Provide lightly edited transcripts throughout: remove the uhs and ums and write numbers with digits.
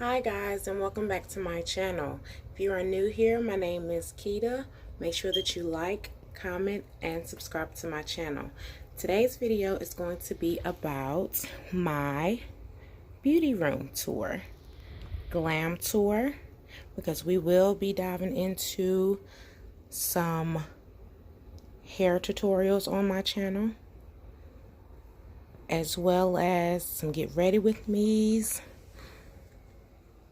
Hi guys, and welcome back to my channel. If you are new here, my name is Keita. Make sure that you like, comment, and subscribe to my channel. Today's video is going to be about my beauty room tour, GLAM tour, because we will be diving into some hair tutorials on my channel, as well as some get ready with me's,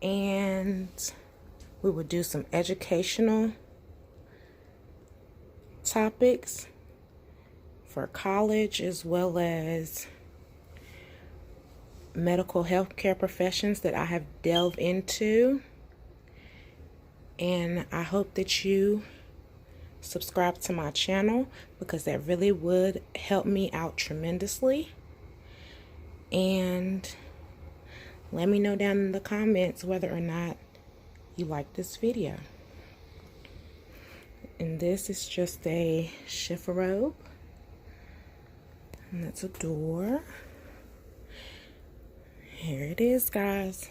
and we will do some educational topics for college, as well as medical healthcare professions that I have delved into. And I hope that you subscribe to my channel, because that really would help me out tremendously. And let me know down in the comments whether or not you like this video. And this is just a chifforobe, and that's a door. Here it is, guys.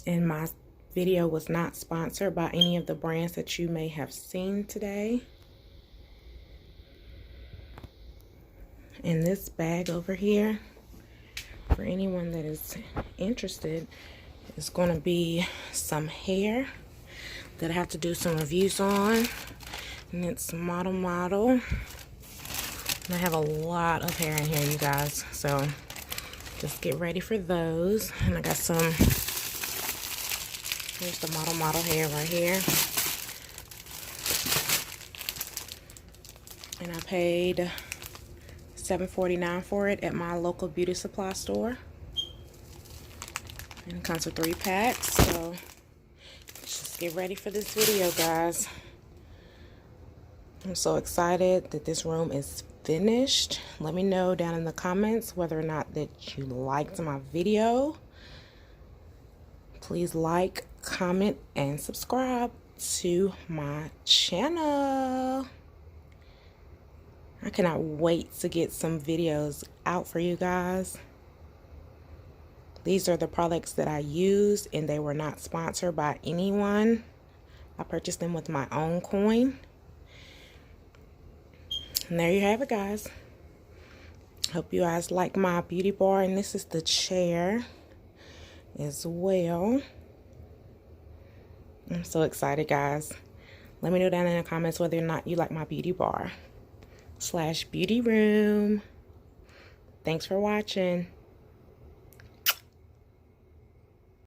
And my video was not sponsored by any of the brands that you may have seen today. And this bag over here, for anyone that is interested, is going to be some hair that I have to do some reviews on. And it's model. And I have a lot of hair in here, you guys. So just get ready for those. And I got some, here's the model hair right here. And I paid $7.49 for it at my local beauty supply store. And it comes with 3 packs. So let's just get ready for this video, guys. I'm so excited that this room is finished. Let me know down in the comments whether or not that you liked my video. Please like, comment, and subscribe to my channel. I cannot wait to get some videos out for you guys. These are the products that I use, and they were not sponsored by anyone. I purchased them with my own coin. And there you have it, guys. Hope you guys like my beauty bar, and this is the chair as well. I'm so excited, guys. Let me know down in the comments whether or not you like my beauty bar / beauty room. Thanks for watching.